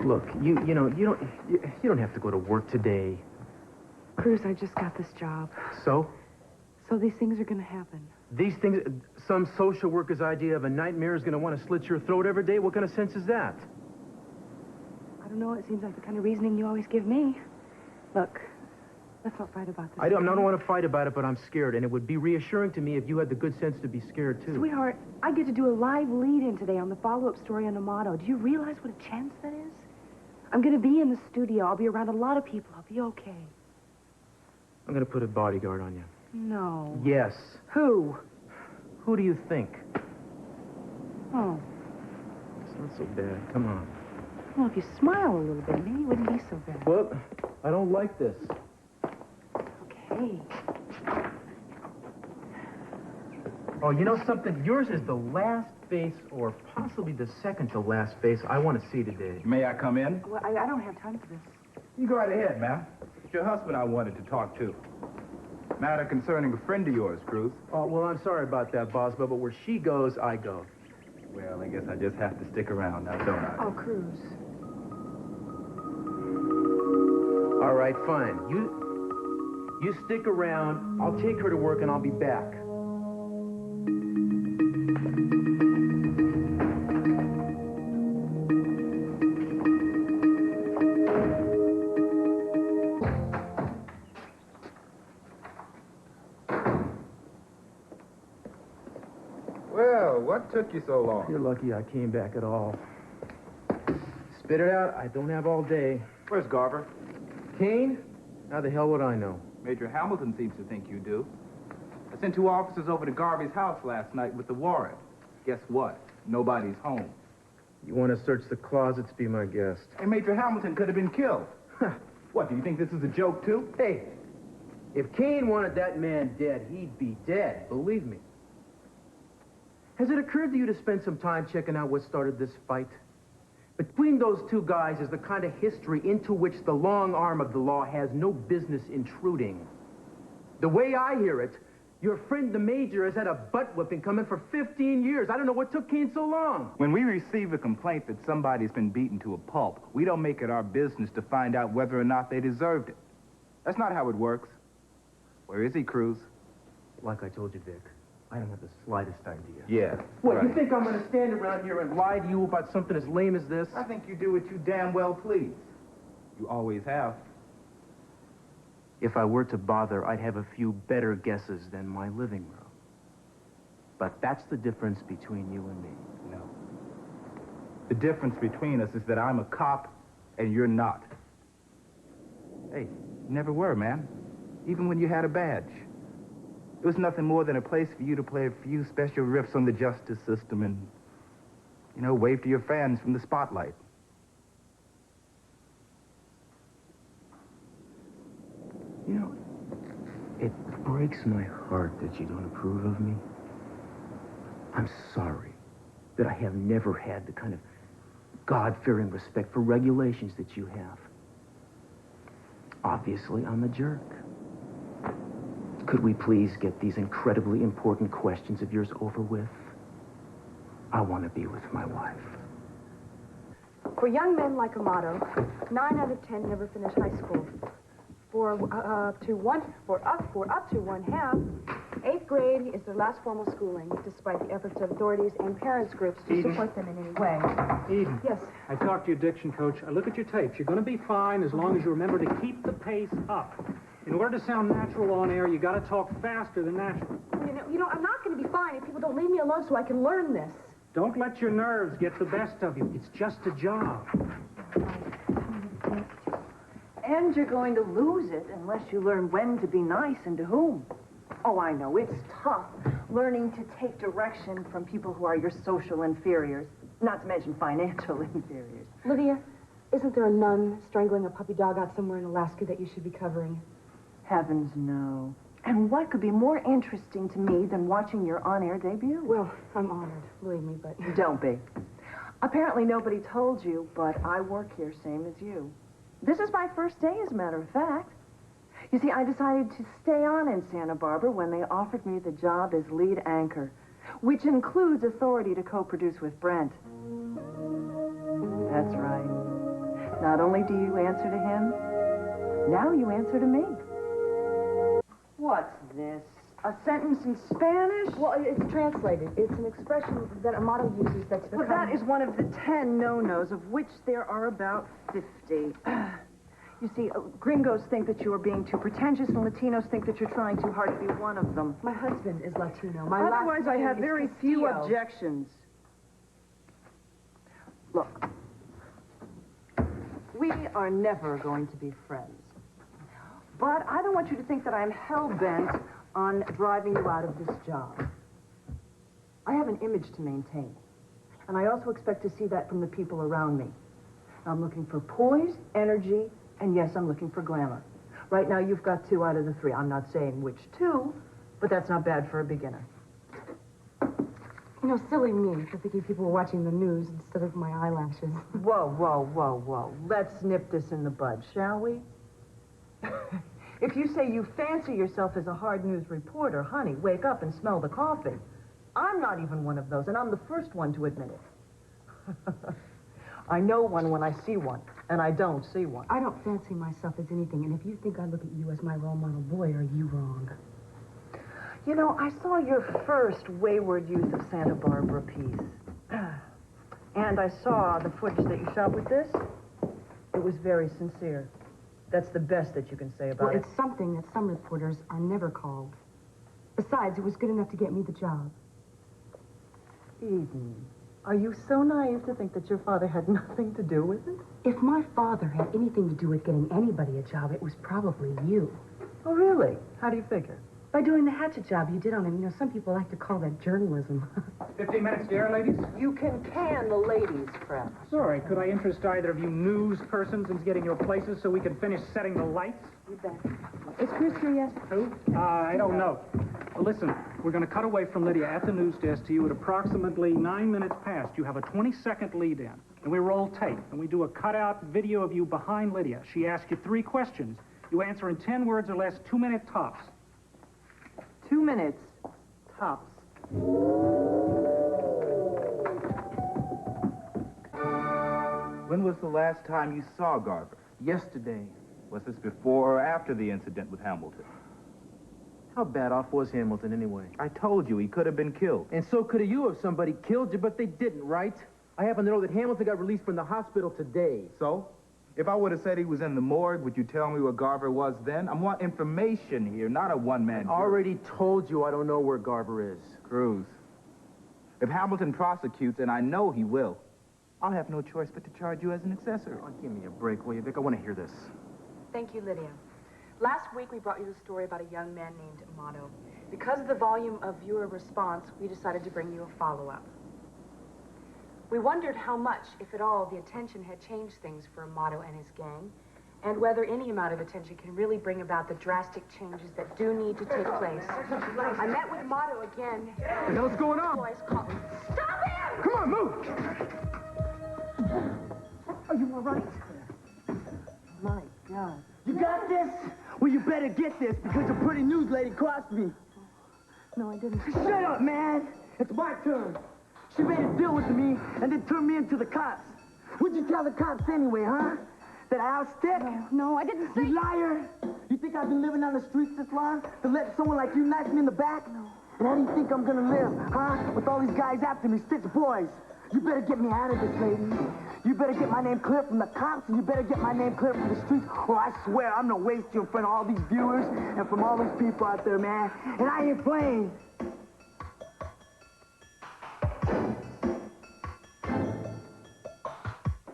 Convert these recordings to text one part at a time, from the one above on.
Look, you don't have to go to work today. Cruz, I just got this job. So? So these things are going to happen. These things, some social worker's idea of a nightmare is going to want to slit your throat every day? What kind of sense is that? I don't know. It seems like the kind of reasoning you always give me. Look, let's not fight about this. I don't want to fight about it, but I'm scared, and it would be reassuring to me if you had the good sense to be scared, too. Sweetheart, I get to do a live lead-in today on the follow-up story on Amato. Do you realize what a chance that is? I'm going to be in the studio. I'll be around a lot of people. I'll be okay. I'm going to put a bodyguard on you. No. Yes. Who? Who do you think? Oh. It's not so bad. Come on. Well, if you smile a little bit, maybe it wouldn't be so bad. Well, I don't like this. Okay. Oh, you know something? Yours is the last face, or possibly the second to last face I want to see today. May I come in? Well, I don't have time for this. You go right ahead, ma'am. It's your husband I wanted to talk to. Matter concerning a friend of yours, Cruz. Oh, well, I'm sorry about that, boss, but where she goes, I go. Well, I guess I just have to stick around now, don't I? Oh, Cruz. All right, fine. You stick around. I'll take her to work, and I'll be back. Well, what took you so long? You're lucky I came back at all. Spit it out. I don't have all day. Where's Garver? Kane? How the hell would I know? Major Hamilton seems to think you do. I sent 2 officers over to Garvey's house last night with the warrant. Guess what? Nobody's home. You want to search the closets? Be my guest. And Major Hamilton could have been killed. What, do you think this is a joke, too? Hey, if Kane wanted that man dead, he'd be dead. Believe me. Has it occurred to you to spend some time checking out what started this fight? Between those 2 guys is the kind of history into which the long arm of the law has no business intruding. The way I hear it, your friend the Major has had a butt-whipping coming for 15 years. I don't know what took Kane so long. When we receive a complaint that somebody's been beaten to a pulp, we don't make it our business to find out whether or not they deserved it. That's not how it works. Where is he, Cruz? Like I told you, Vic, I don't have the slightest idea. Yeah. What, right. You think I'm going to stand around here and lie to you about something as lame as this? I think you do what you damn well please. You always have. If I were to bother, I'd have a few better guesses than my living room. But that's the difference between you and me. No. The difference between us is that I'm a cop and you're not. Hey, you never were, man. Even when you had a badge. It was nothing more than a place for you to play a few special riffs on the justice system and, you know, wave to your fans from the spotlight. You know, it breaks my heart that you don't approve of me. I'm sorry that I have never had the kind of God-fearing respect for regulations that you have. Obviously, I'm a jerk. Could we please get these incredibly important questions of yours over with? I want to be with my wife. For young men like Amato, 9 out of 10 never finish high school. For up to one half, 8th grade is their last formal schooling, despite the efforts of authorities and parents groups to support them in any way. Eden. Yes. I talked to your diction coach. I look at your tapes. You're going to be fine as long as you remember to keep the pace up. In order to sound natural on air, you got to talk faster than natural. You know, I'm not going to be fine if people don't leave me alone so I can learn this. Don't let your nerves get the best of you. It's just a job. And you're going to lose it unless you learn when to be nice and to whom. Oh, I know, it's tough learning to take direction from people who are your social inferiors, not to mention financial inferiors. Lydia, isn't there a nun strangling a puppy dog out somewhere in Alaska that you should be covering? Heavens, no. And what could be more interesting to me than watching your on-air debut? Well, I'm honored, believe me, but... Don't be. Apparently nobody told you, but I work here same as you. This is my first day, as a matter of fact. You see, I decided to stay on in Santa Barbara when they offered me the job as lead anchor, which includes authority to co-produce with Brent. That's right. Not only do you answer to him, now you answer to me. What's this? A sentence in Spanish? Well, it's translated. It's an expression that Amato uses that's become... Well, that is one of the 10 no-nos, of which there are about 50. You see, gringos think that you are being too pretentious, and Latinos think that you're trying too hard to be one of them. My husband is Latino. My Otherwise, last I name have is very few Castillo. objections. Look, we are never going to be friends. But I don't want you to think that I'm hell-bent on driving you out of this job. I have an image to maintain. And I also expect to see that from the people around me. I'm looking for poise, energy, and yes, I'm looking for glamour. Right now, you've got 2 out of the 3. I'm not saying which 2, but that's not bad for a beginner. You know, silly me for thinking people were watching the news instead of my eyelashes. Whoa, whoa, whoa, whoa. Let's nip this in the bud, shall we? If you say you fancy yourself as a hard news reporter, honey, wake up and smell the coffee. I'm not even one of those, and I'm the first one to admit it. I know one when I see one, and I don't see one. I don't fancy myself as anything, and if you think I look at you as my role model, boy, are you wrong. You know, I saw your first Wayward Youth of Santa Barbara piece. And I saw the footage that you shot with this. It was very sincere. That's the best that you can say about Well, it. it's something that some reporters are never called. Besides, it was good enough to get me the job. Eden, are you so naive to think that your father had nothing to do with it? If my father had anything to do with getting anybody a job, it was probably you. Oh, really? How do you figure? By doing the hatchet job you did on him. You know, some people like to call that journalism. 15 minutes to air, ladies? You can the ladies, perhaps. Sorry, could I interest either of you news persons in getting your places so we can finish setting the lights? You bet. Is Cruz here yet? Who? I don't know. Well, listen, we're going to cut away from Lydia at the news desk to you at approximately 9 minutes past. You have a 20-second lead-in, and we roll tape, and we do a cutout video of you behind Lydia. She asks you 3 questions. You answer in 10 words or less, 2-minute tops. 2 minutes, tops. When was the last time you saw Garver? Yesterday. Was this before or after the incident with Hamilton? How bad off was Hamilton anyway? I told you he could have been killed. And so could have you if somebody killed you, but they didn't, right? I happen to know that Hamilton got released from the hospital today. So? If I would have said he was in the morgue, would you tell me where Garver was then? I want information here, not a one-man jury. I already told you I don't know where Garver is. Cruz, if Hamilton prosecutes, and I know he will, I'll have no choice but to charge you as an accessory. Oh, give me a break, will you, Vic? I want to hear this. Thank you, Lydia. Last week, we brought you the story about a young man named Amato. Because of the volume of viewer response, we decided to bring you a follow-up. We wondered how much, if at all, the attention had changed things for Amato and his gang, and whether any amount of attention can really bring about the drastic changes that do need to take place. I met with Amato again. What the hell's going on? Boys called me. Stop him! Come on, move! Are you all right? My God. You got this? Well, you better get this because a pretty news lady crossed me. No, I didn't. Shut up, man. It's my turn. She made a deal with me and then turned me into the cops. What'd you tell the cops anyway, huh? That I was stick? No, I didn't say... You liar. You think I've been living on the streets this long to let someone like you knife me in the back? No. And how do you think I'm gonna live, huh? With all these guys after me, 6 boys. You better get me out of this, lady. You better get my name clear from the cops, and you better get my name clear from the streets, or I swear I'm gonna waste you in front of all these viewers and from all those people out there, man. And I ain't playing.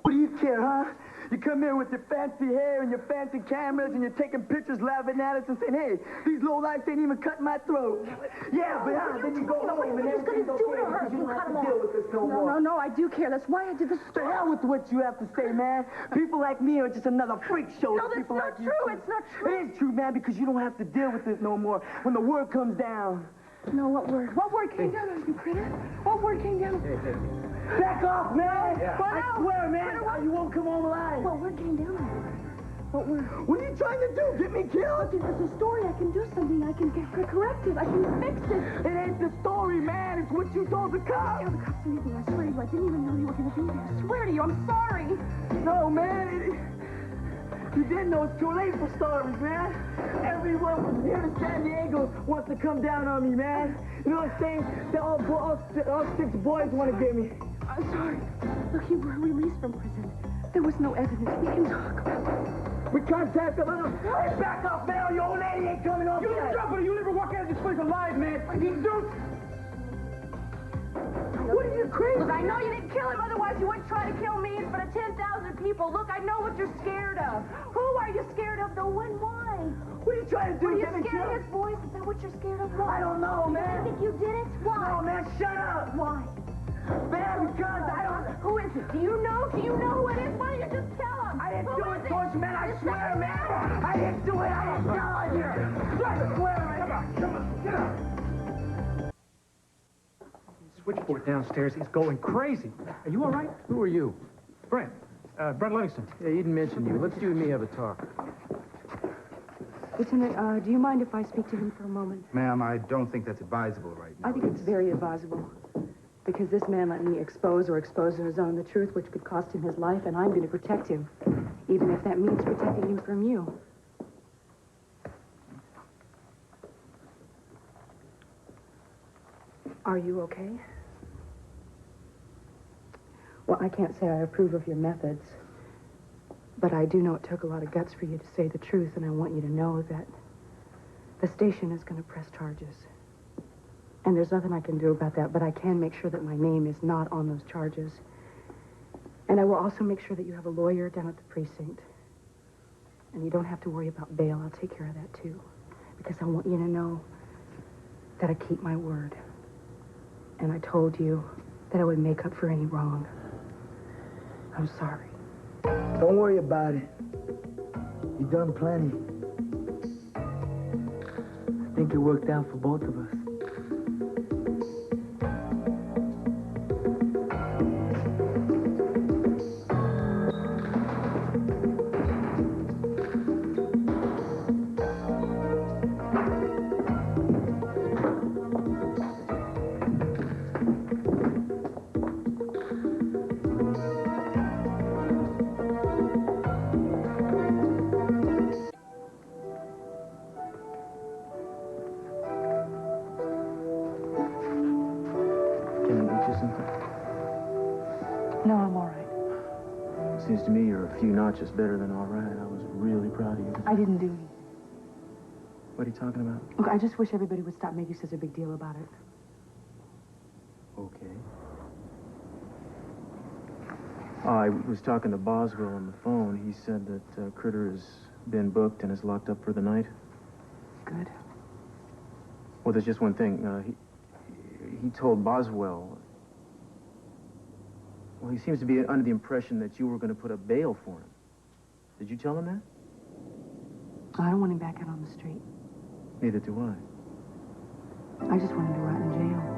What do you care, huh? You come here with your fancy hair and your fancy cameras and you're taking pictures, laughing at us and saying, hey, these low lights ain't even cutting my throat. Yeah, but then you go home and everything's okay because you don't have to deal with this no more. No, I do care. That's why I did this. To hell with what you have to say, man. People like me are just another freak show. No, to that's people not like you. true. It's not true. It is true, man, because you don't have to deal with this no more when the word comes down. No, what word? What word came down on you, critter? What word came down? Back off, man! Yeah. I swear, man, you won't come home alive. What word came down on you? What word? What are you trying to do? Get me killed? Look, it's a story. I can do something. I can correct it. I can fix it. It ain't the story, man. It's what you told the cops. Tell the cops anything. I swear to you, I didn't even know you were going to be there. I swear to you. you. I'm sorry. No, man. You didn't know it's too late for stories, man. Everyone from here to San Diego wants to come down on me, man. You know what I'm saying? All 6 boys want to get me. I'm sorry. Look, you were released from prison. There was no evidence. We can talk about it. We can't talk about them. Hey, back off, man, or your old lady ain't coming off You yet. drop it, you'll never walk out of this place alive, man. You don't. What are you crazy? Look, I know you didn't kill him, otherwise you wouldn't try to kill me in front of 10,000 people. Look, I know what you're scared of. Who are you scared of, though, and why? What are you trying to do? Are you Get me scared of killed? his voice? Is that what you're scared of? Why? I don't know, man. You think you did it? Why? No, man, shut up. Why? Man, because I don't... Who is it? Do you know? Do you know who it is? Why don't you just tell us? I didn't Who do is it, Bush, man. I swear, man. I didn't do it. I didn't tell on you. I swear, man. Come on, get up. Switchboard downstairs is going crazy. Are you all right? Who are you? Brent. Brent Livingston. Yeah, he didn't mention you. Let's you and me have a talk. Lieutenant, do you mind if I speak to him for a moment? Ma'am, I don't think that's advisable right now. I think it's very advisable. Because this man let me expose on his own the truth, which could cost him his life, and I'm going to protect him. Even if that means protecting him from you. Are you okay? Well, I can't say I approve of your methods, but I do know it took a lot of guts for you to say the truth, and I want you to know that the station is going to press charges. And there's nothing I can do about that, but I can make sure that my name is not on those charges. And I will also make sure that you have a lawyer down at the precinct. And you don't have to worry about bail. I'll take care of that, too. Because I want you to know that I keep my word. And I told you that I would make up for any wrong. I'm sorry. Don't worry about it. You've done plenty. I think it worked out for both of us. No, I'm all right. Seems to me you're a few notches better than all right. I was really proud of you. I didn't do anything. What are you talking about? Look, I just wish everybody would stop making such a big deal about it. Okay. I was talking to Boswell on the phone. He said that Critter has been booked and is locked up for the night. Good. Well, there's just one thing. He told Boswell... Well, he seems to be under the impression that you were going to put up bail for him. Did you tell him that? I don't want him back out on the street. Neither do I. I just want him to rot in jail.